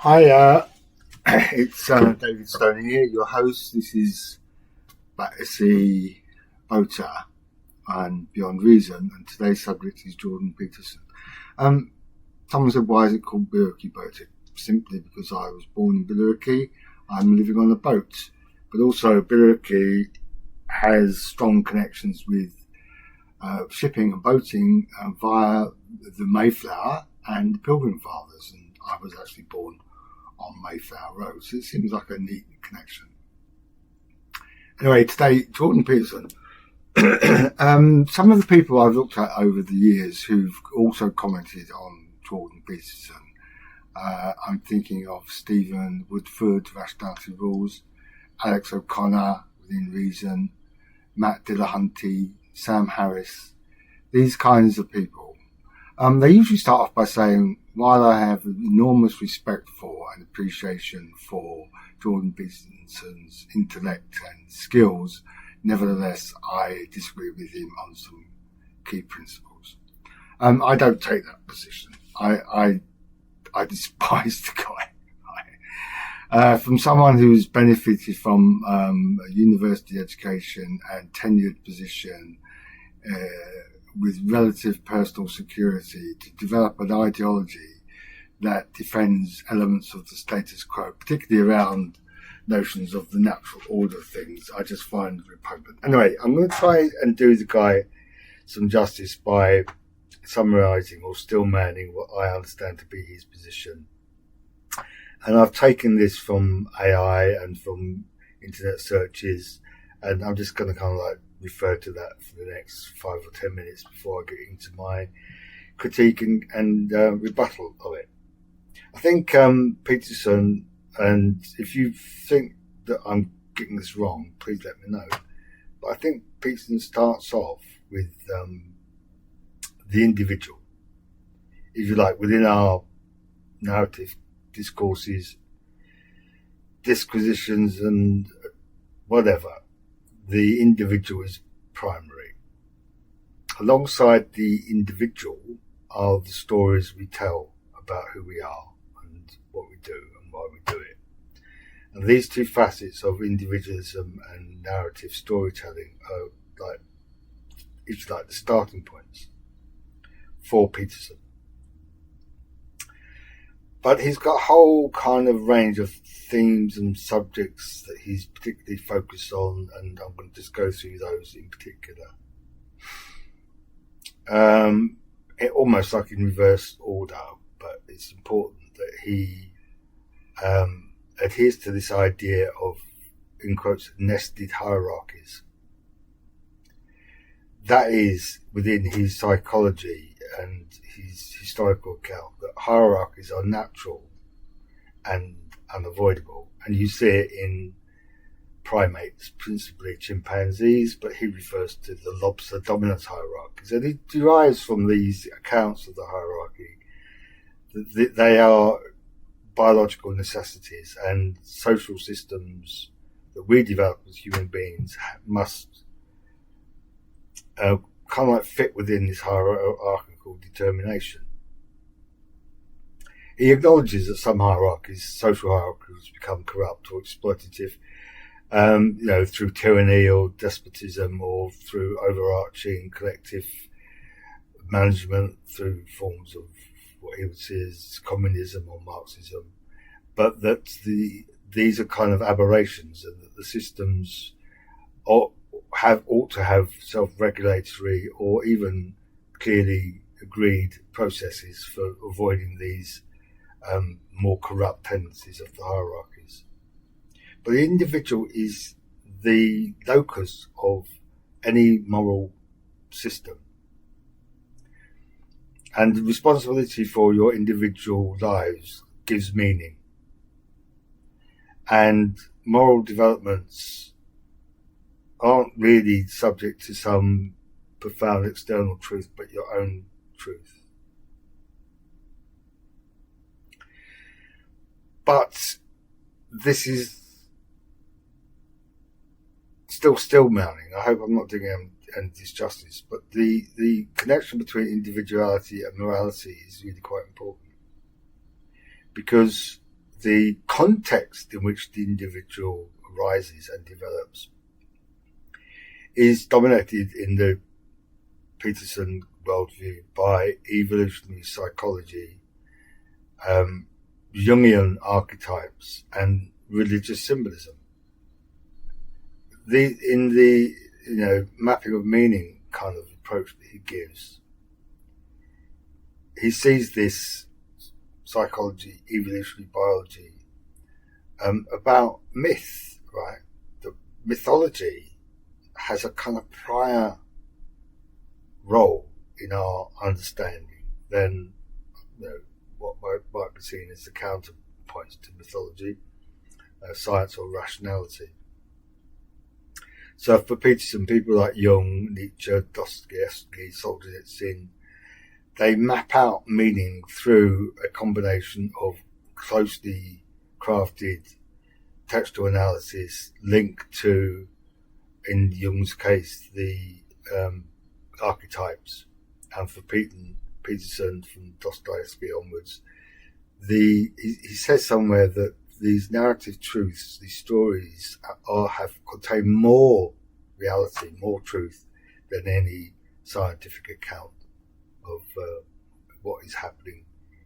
Hi, it's David Stoney here, your host. This is Battersea Boater and Beyond Reason, and today's subject is Jordan Peterson. Someone said, why is it called Billericay Boater? Simply because I was born in Billericay. I'm living on a boat, but also Billericay has strong connections with shipping and boating via the Mayflower and the Pilgrim Fathers, and I was actually born on Mayflower Road, so it seems like a neat connection. Anyway, today, Jordan Peterson. Some of the people I've looked at over the years who've also commented on Jordan Peterson, I'm thinking of Stephen Woodford, Rationality Rules, Alex O'Connor, Within Reason, Matt Dillahunty, Sam Harris, these kinds of people. They usually start off by saying, while I have enormous respect for and appreciation for Jordan Peterson's intellect and skills, nevertheless, I disagree with him on some key principles. I don't take that position. I despise the guy. From someone who's benefited from a university education and tenured position with relative personal security, to develop an ideology that defends elements of the status quo, particularly around notions of the natural order of things, I just find repugnant. Anyway, I'm going to try and do the guy some justice by summarising or still manning what I understand to be his position. And I've taken this from AI and from internet searches, and I'm just going to kind of like refer to that for the next 5 or 10 minutes before I get into my critique and rebuttal of it. I think Peterson, and if you think that I'm getting this wrong, please let me know. But I think Peterson starts off with the individual, if you like, within our narrative discourses, disquisitions and whatever. The individual is primary. Alongside the individual are the stories we tell about who we are and what we do and why we do it. And these two facets of individualism and narrative storytelling are each like the starting points for Peterson. But he's got a whole kind of range of themes and subjects that he's particularly focused on, and I'm going to just go through those in particular. It almost like in reverse order, but it's important that he adheres to this idea of, in quotes, nested hierarchies. That is, within his psychology and his historical account, that hierarchies are natural and unavoidable. And you see it in primates, principally chimpanzees, but he refers to the lobster dominance hierarchies. And he derives from these accounts of the hierarchy that they are biological necessities, and social systems that we develop as human beings must kind of like fit within this hierarchical determination. He acknowledges that some hierarchies, social hierarchies, become corrupt or exploitative, through tyranny or despotism, or through overarching collective management through forms of what he would see as communism or Marxism, but that these are kind of aberrations, and that the systems ought to have self-regulatory or even clearly agreed processes for avoiding these more corrupt tendencies of the hierarchies. But the individual is the locus of any moral system, and the responsibility for your individual lives gives meaning. And moral developments aren't really subject to some profound external truth, but your own truth. But this is still mounting. I hope I'm not doing him any disjustice, but the connection between individuality and morality is really quite important, because the context in which the individual arises and develops is dominated in the Peterson worldview by evolutionary psychology, Jungian archetypes, and religious symbolism. In the mapping of meaning kind of approach that he gives, he sees this psychology, evolutionary biology, about myth, right? The mythology has a kind of prior role in our understanding than what might be seen as the counterpoints to mythology, science or rationality. So for Peterson, people like Jung, Nietzsche, Dostoevsky, Solzhenitsyn, they map out meaning through a combination of closely crafted textual analysis linked to, in Jung's case, the archetypes, and for Peterson, from Dostoevsky onwards, he says somewhere that these narrative truths, these stories, contain more reality, more truth than any scientific account of what is happening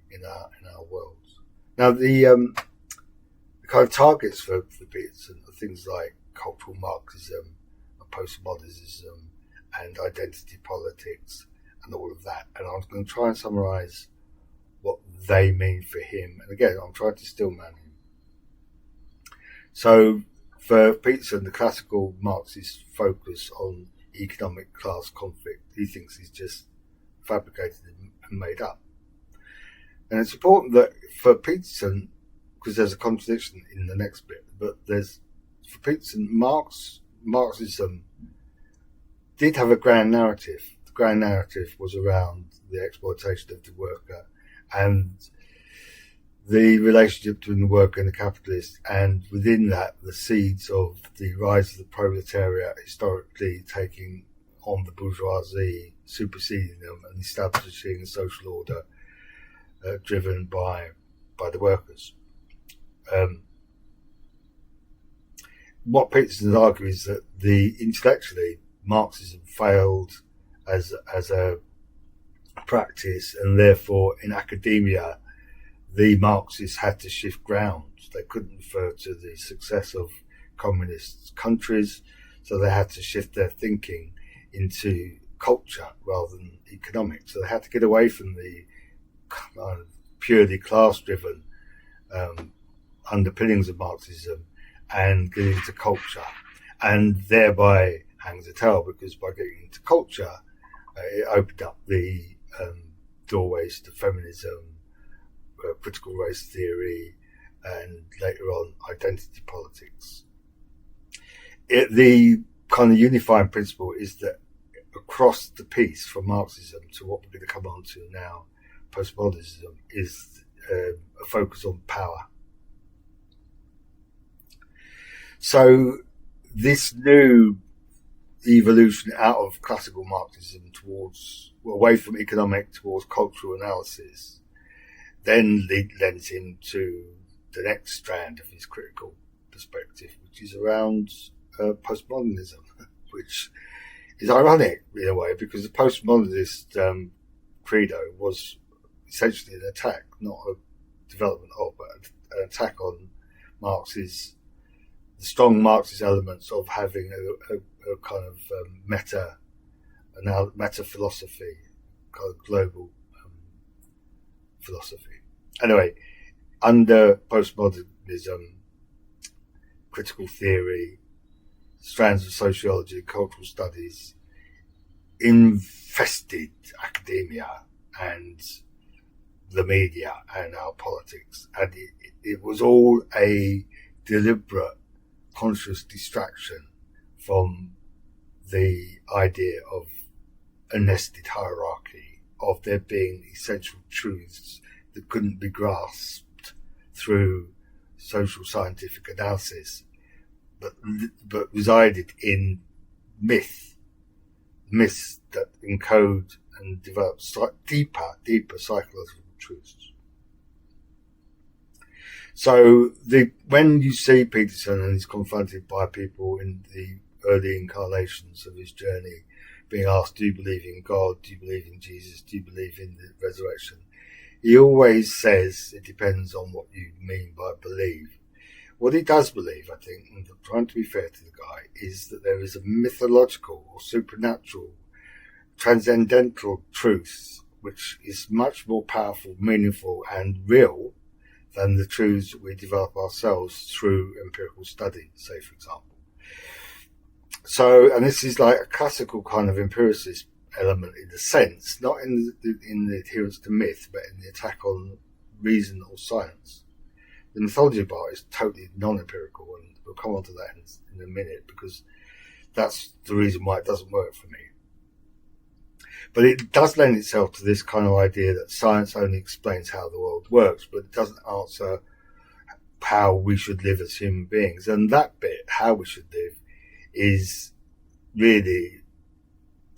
in our worlds. Now, the kind of targets for Peterson are things like cultural Marxism, and postmodernism, and identity politics, and all of that. And I'm going to try and summarise what they mean for him. And again, I'm trying to stillman him. So for Peterson, the classical Marxist focus on economic class conflict, he thinks is just fabricated and made up. And it's important that for Peterson, because there's a contradiction in the next bit, but for Peterson, Marxism did have a grand narrative. The grand narrative was around the exploitation of the worker and the relationship between the worker and the capitalist, and within that, the seeds of the rise of the proletariat historically taking on the bourgeoisie, superseding them, and establishing a social order driven by the workers. What Peterson argues is that intellectually, Marxism failed as a practice, and therefore in academia, the Marxists had to shift ground. They couldn't refer to the success of communist countries, so they had to shift their thinking into culture rather than economics. So they had to get away from the purely class-driven underpinnings of Marxism and get into culture, and thereby hangs a tale, because by getting into culture, it opened up the doorways to feminism, critical race theory, and later on identity politics. The kind of unifying principle is that across the piece, from Marxism to what we're going to come on to now, postmodernism, is a focus on power. So this new evolution out of classical Marxism away from economic towards cultural analysis then lends him to the next strand of his critical perspective, which is around postmodernism, which is ironic in a way, because the postmodernist credo was essentially an attack, not a development of, but an attack on the strong Marxist elements of having a kind of meta philosophy, kind of global philosophy. Anyway, under postmodernism, critical theory, strands of sociology and cultural studies infested academia and the media and our politics, and it was all a deliberate, conscious distraction from the idea of a nested hierarchy, of there being essential truths that couldn't be grasped through social scientific analysis, but resided in myths that encode and develop deeper psychological truths. So when you see Peterson and he's confronted by people in the early incarnations of his journey, being asked, do you believe in God? Do you believe in Jesus? Do you believe in the resurrection? He always says it depends on what you mean by believe. What he does believe, I think, and I'm trying to be fair to the guy, is that there is a mythological or supernatural, transcendental truth which is much more powerful, meaningful and real than the truths that we develop ourselves through empirical study, say, for example. So, and this is like a classical kind of empiricist element in a sense, not in the adherence to myth, but in the attack on reason or science. The mythology part is totally non-empirical, and we'll come on to that in a minute, because that's the reason why it doesn't work for me. But it does lend itself to this kind of idea that science only explains how the world works, but it doesn't answer how we should live as human beings. And that bit, how we should live, is really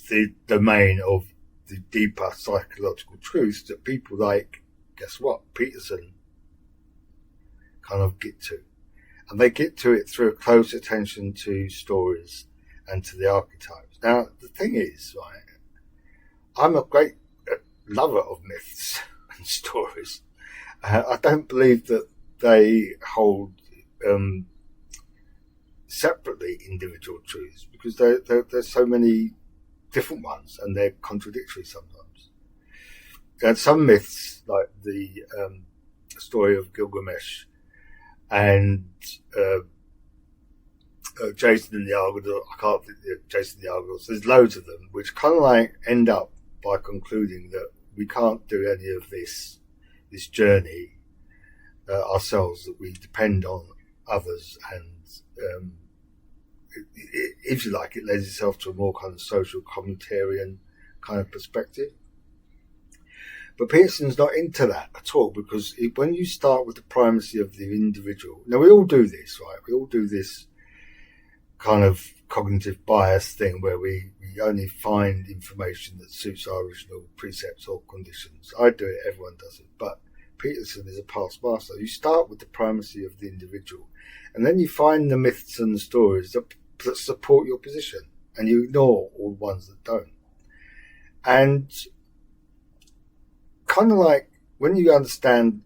the domain of the deeper psychological truths that people like, guess what, Peterson kind of get to. And they get to it through a close attention to stories and to the archetypes. Now, the thing is, right, I'm a great lover of myths and stories. I don't believe that they hold separately individual truths, because there's so many different ones and they're contradictory sometimes. And some myths, like the story of Gilgamesh and Jason and the Argonauts, I can't think of Jason and the Argonauts, there's loads of them, which kind of like end up by concluding that we can't do any of this journey ourselves, that we depend on others, and if you like, it lends itself to a more kind of social communitarian kind of perspective. But Peterson's not into that at all, because when you start with the primacy of the individual, now we all do this, right? We all do this kind of cognitive bias thing where we only find information that suits our original precepts or conditions. I do it, everyone does it, but Peterson is a past master. You start with the primacy of the individual, and then you find the myths and the stories that support your position, and you ignore all the ones that don't. And kind of like when you understand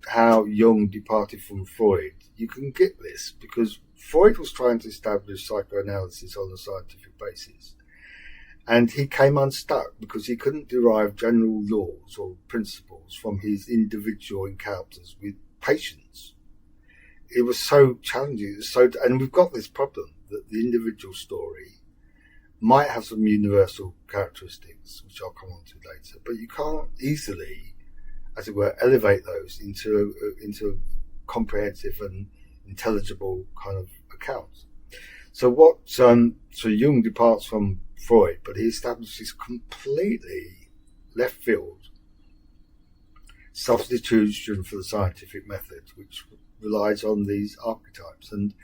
how Jung departed from Freud, you can get this, because Freud was trying to establish psychoanalysis on a scientific basis, and he came unstuck because he couldn't derive general laws or principles from his individual encounters with patients. It was so challenging. And we've got this problem that the individual story might have some universal characteristics, which I'll come on to later, but you can't easily, as it were, elevate those into comprehensive and intelligible kind of accounts. So so Jung departs from Freud, but he establishes completely left field substitution for the scientific method, which relies on these archetypes. And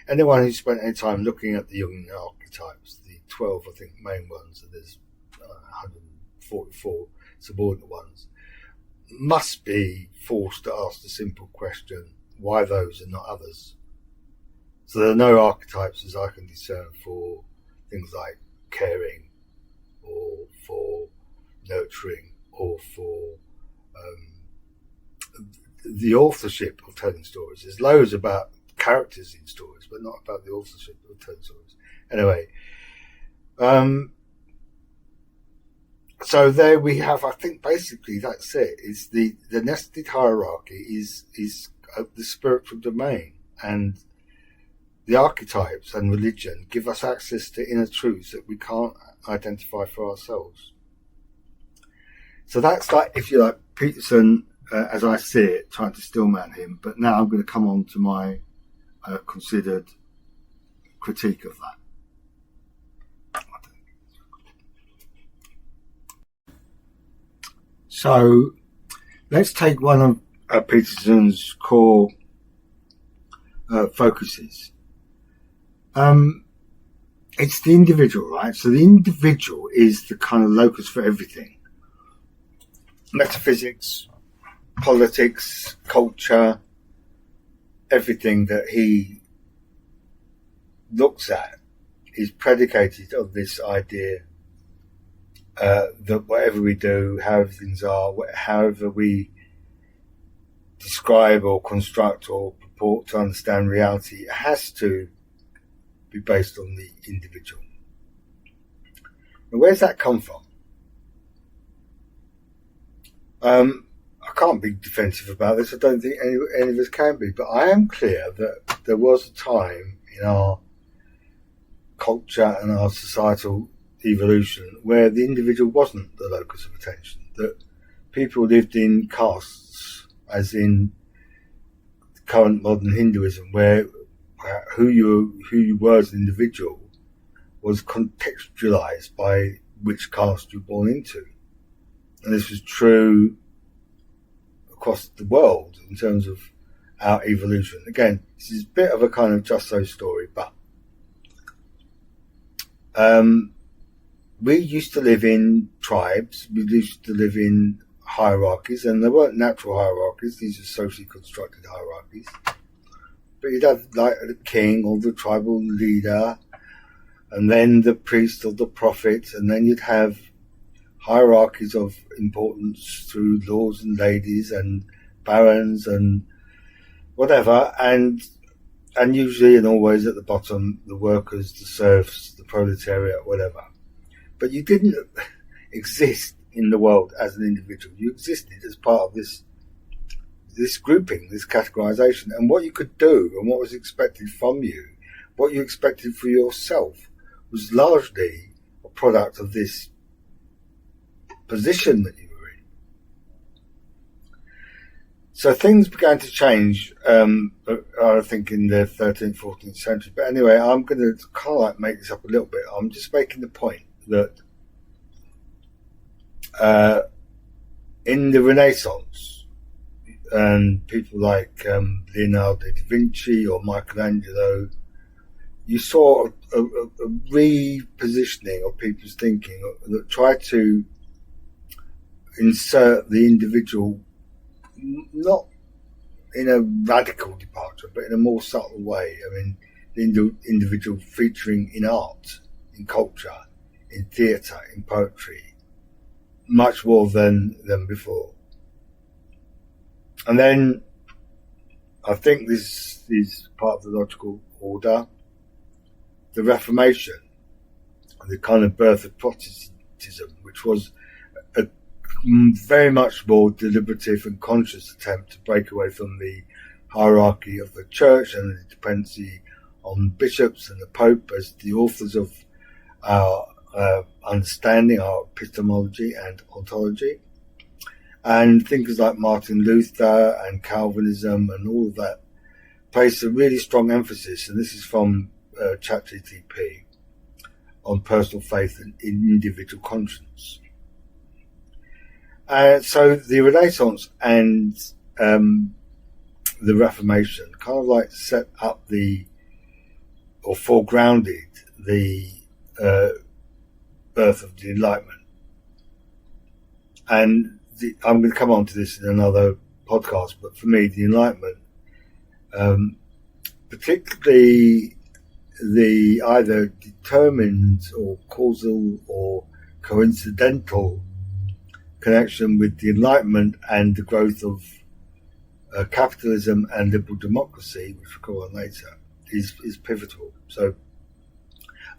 anyone who spent any time looking at the Jungian archetypes, the 12, I think, main ones, and there's 144 subordinate ones, must be forced to ask the simple question, why those and not others? So there are no archetypes, as I can discern, for things like caring, or for nurturing, or for the authorship of telling stories. There's loads about characters in stories, but not about the authorship of telling stories. Anyway, so there we have, I think basically that's it. Is the nested hierarchy is the spiritual domain, and the archetypes and religion give us access to inner truths that we can't identify for ourselves. So that's like, if you like, Peterson, as I see it, trying to stillman him. But now I'm going to come on to my considered critique of that. So let's take one of Peterson's core focuses. It's the individual, right? So the individual is the kind of locus for everything. Metaphysics, politics, culture, everything that he looks at is predicated on this idea that whatever we do, however things are, however we describe or construct or purport to understand reality, it has to be based on the individual. Now, where's that come from? I can't be defensive about this. I don't think any of us can be, but I am clear that there was a time in our culture and our societal evolution where the individual wasn't the locus of attention, that people lived in castes, as in current modern Hinduism, where who you were as an individual was contextualized by which caste you were born into. And this was true across the world in terms of our evolution. Again, this is a bit of a kind of just so story, but we used to live in tribes, we used to live in hierarchies, and they weren't natural hierarchies, these are socially constructed hierarchies. But you'd have like the king or the tribal leader, and then the priest or the prophet, and then you'd have hierarchies of importance through lords and ladies and barons and whatever, and usually and always at the bottom, the workers, the serfs, the proletariat, whatever. But you didn't exist in the world as an individual. You existed as part of this grouping, this categorization. And what you could do and what was expected from you, what you expected for yourself, was largely a product of this position that you were in. So things began to change, I think, in the 13th, 14th century. But anyway, I'm going to kind of like make this up a little bit. I'm just making the point that in the Renaissance, and people like Leonardo da Vinci or Michelangelo, you saw a repositioning of people's thinking that tried to insert the individual, not in a radical departure, but in a more subtle way. I mean, the individual featuring in art, in culture, in theatre, in poetry, much more than before. And then I think this is part of the logical order. The Reformation, the kind of birth of Protestantism, which was a very much more deliberative and conscious attempt to break away from the hierarchy of the church and the dependency on bishops and the Pope as the authors of our understanding, our epistemology and ontology. And thinkers like Martin Luther and Calvinism and all of that place a really strong emphasis, and this is from ChatGTP, on personal faith and individual conscience. So the Renaissance and the Reformation kind of like set up or foregrounded the birth of the Enlightenment. And I'm going to come on to this in another podcast, but for me, the Enlightenment, particularly the either determined or causal or coincidental connection with the Enlightenment and the growth of capitalism and liberal democracy, which we'll go on later, is pivotal. So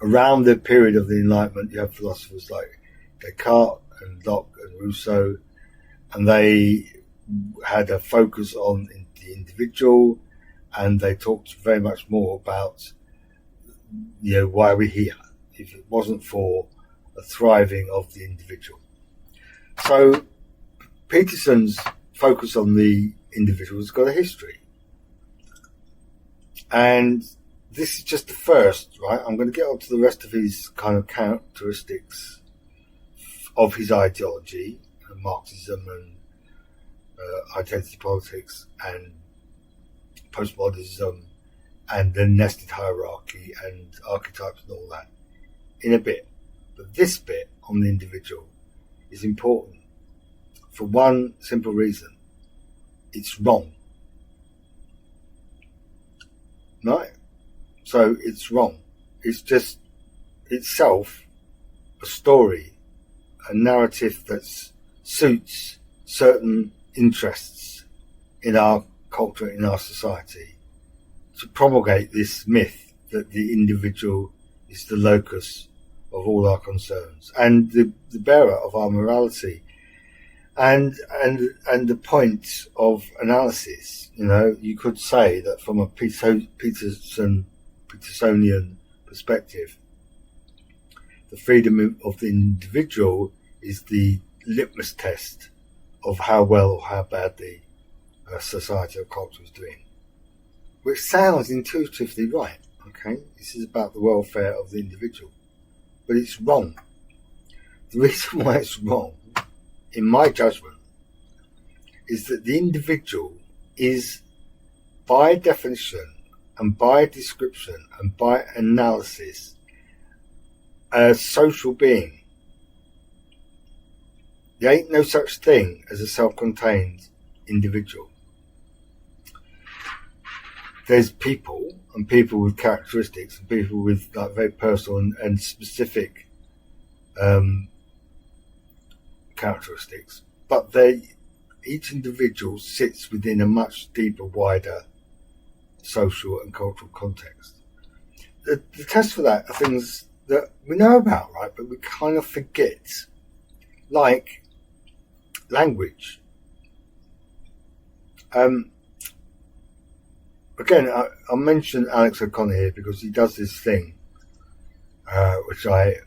around the period of the Enlightenment, you have philosophers like Descartes and Locke and Rousseau, and they had a focus on the individual, and they talked very much more about, why we're here, if it wasn't for a thriving of the individual. So Peterson's focus on the individual has got a history. And this is just the first, right? I'm going to get on to the rest of his kind of characteristics of his ideology, and Marxism and identity politics and postmodernism and the nested hierarchy and archetypes and all that in a bit. But this bit on the individual is important for one simple reason. It's wrong. right? So it's wrong. It's just itself a story, a narrative that suits certain interests in our culture, in our society, to promulgate this myth that the individual is the locus of all our concerns and the bearer of our morality and the point of analysis. You could say that from a Petersonian perspective, the freedom of the individual is the litmus test of how well or how badly a society or culture is doing. Which sounds intuitively right, okay? This is about the welfare of the individual. But it's wrong. The reason why it's wrong, in my judgment, is that the individual is, by definition and by description and by analysis, a social being. There ain't no such thing as a self-contained individual. There's people, and people with characteristics, and people with very personal and specific characteristics, but each individual sits within a much deeper, wider social and cultural context. The test for that are things that we know about, right, but we kind of forget, like language. Again, I'll mention Alex O'Connor here because he does this thing, which I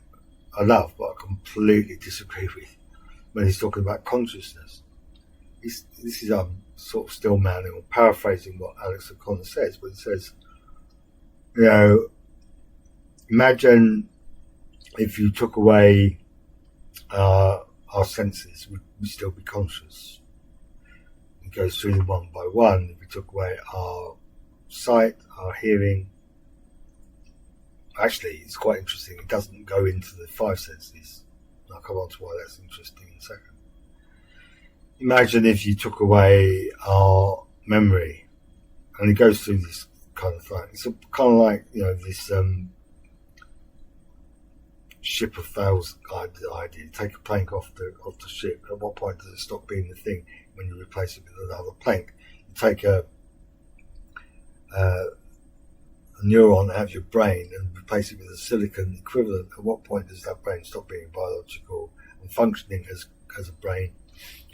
love, but I completely disagree with, when he's talking about consciousness. This is sort of still manning or paraphrasing what Alex O'Connor says, but he says, imagine if you took away our senses, would we still be conscious? It goes through them one by one. If we took away our sight, our hearing, actually it's quite interesting, it doesn't go into the five senses. I'll come on to why that's interesting in a second. Imagine if you took away our memory, and it goes through this kind of thing. It's kind of like this ship of fails idea. You take a plank off the ship. At what point does it stop being the thing when you replace it with another plank? You take a neuron out of your brain and replace it with a silicon equivalent. At what point does that brain stop being biological and functioning as a brain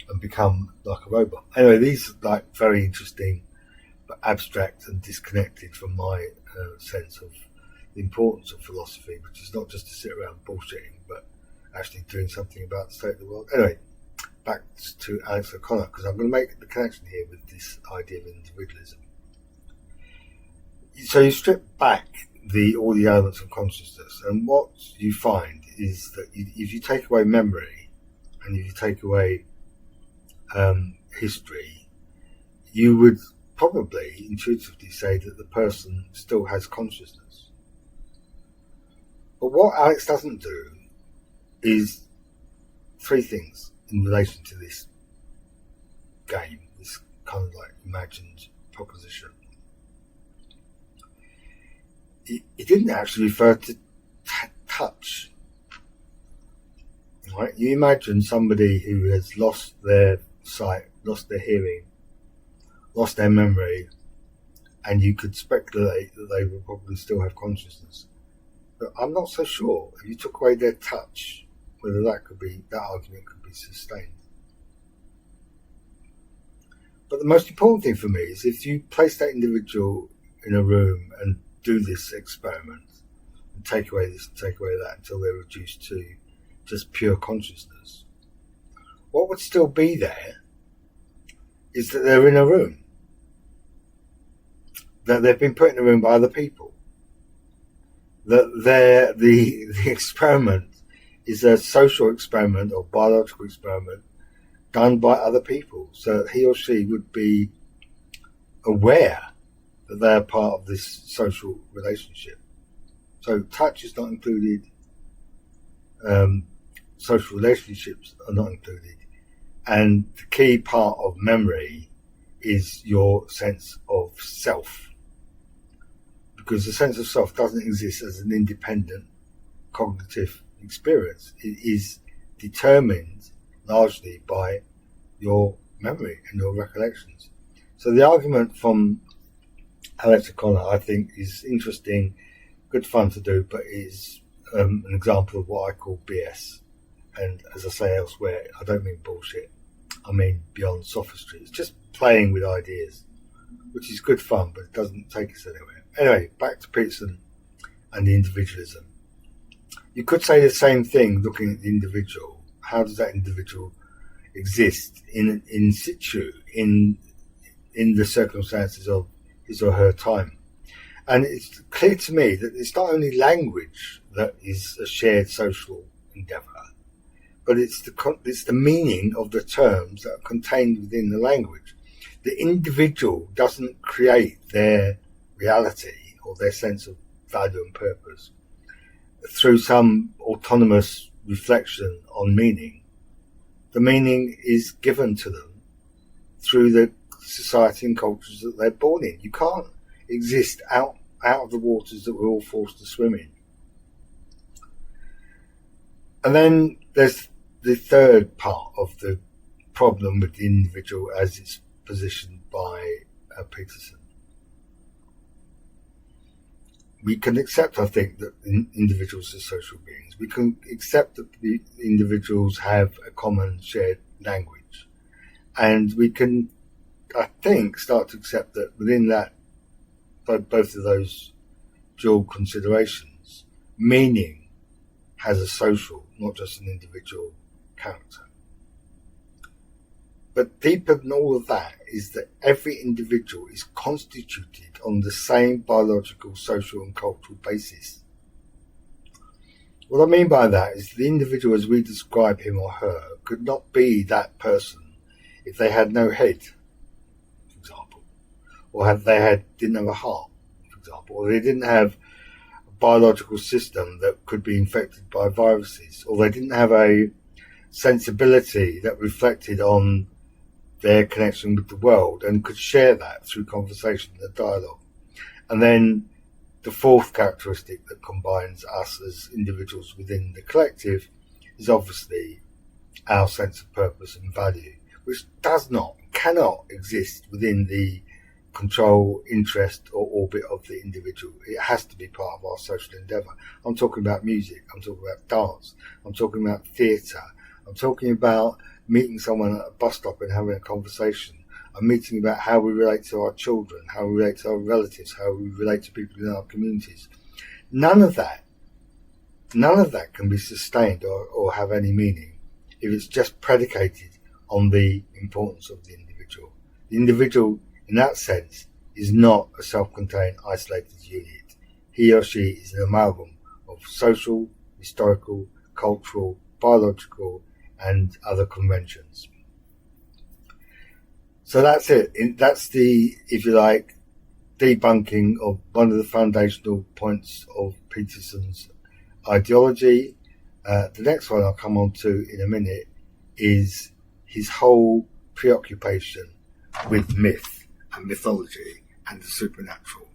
and become like a robot? Anyway, these are very interesting but abstract and disconnected from my sense of the importance of philosophy, which is not just to sit around bullshitting but actually doing something about the state of the world. Anyway, back to Alex O'Connor, because I'm going to make the connection here with this idea of individualism. So you strip back all the elements of consciousness, and what you find is that if you take away memory and if you take away history, you would probably intuitively say that the person still has consciousness. But what Alex doesn't do is three things in relation to this game, this kind of imagined proposition. He didn't actually refer to touch. Right? You imagine somebody who has lost their sight, lost their hearing, lost their memory, and you could speculate that they will probably still have consciousness. But I'm not so sure. If you took away their touch, whether that argument could be sustained. But the most important thing for me is if you place that individual in a room and do this experiment and take away this and take away that until they're reduced to just pure consciousness, what would still be there is that they're in a room, that they've been put in a room by other people, that the experiment is a social experiment or biological experiment done by other people, so that he or she would be aware that they're part of this social relationship. So touch is not included, social relationships are not included, and the key part of memory is your sense of self. because the sense of self doesn't exist as an independent cognitive experience. It is determined largely by your memory and your recollections. So the argument from Alex O'Connor, I think, is interesting, good fun to do, but is an example of what I call BS. And as I say elsewhere, I don't mean bullshit. I mean beyond sophistry. It's just playing with ideas, which is good fun, but it doesn't take us anywhere. Anyway, back to Peterson and the individualism. You could say the same thing looking at the individual. How does that individual exist in situ, in the circumstances of his or her time? And it's clear to me that it's not only language that is a shared social endeavour, but it's the meaning of the terms that are contained within the language. The individual doesn't create their reality or their sense of value and purpose through some autonomous reflection on meaning. The meaning is given to them through the society and cultures that they're born in. You can't exist out of the waters that we're all forced to swim in. And then there's the third part of the problem with the individual as it's positioned by Peterson. We can accept, I think, that individuals are social beings. We can accept that the individuals have a common shared language. And we can, I think, start to accept that within that, both of those dual considerations, meaning has a social, not just an individual character. But deeper than all of that is that every individual is constituted on the same biological, social and cultural basis. What I mean by that is the individual as we describe him or her could not be that person if they had no head, for example, or if they didn't have a heart, for example, or they didn't have a biological system that could be infected by viruses, or they didn't have a sensibility that reflected on their connection with the world and could share that through conversation and dialogue. And then the fourth characteristic that combines us as individuals within the collective is obviously our sense of purpose and value, which cannot exist within the control, interest or orbit of the individual. It has to be part of our social endeavour. I'm talking about music, I'm talking about dance, I'm talking about theatre, I'm talking about meeting someone at a bus stop and having a conversation. I'm meeting about how we relate to our children, how we relate to our relatives, how we relate to people in our communities. None of that can be sustained or have any meaning if it's just predicated on the importance of the individual. The individual, in that sense, is not a self-contained, isolated unit. He or she is an amalgam of social, historical, cultural, biological, and other conventions. So that's it. That's the, if you like, debunking of one of the foundational points of Peterson's ideology. The next one I'll come on to in a minute is his whole preoccupation with myth and mythology and the supernatural.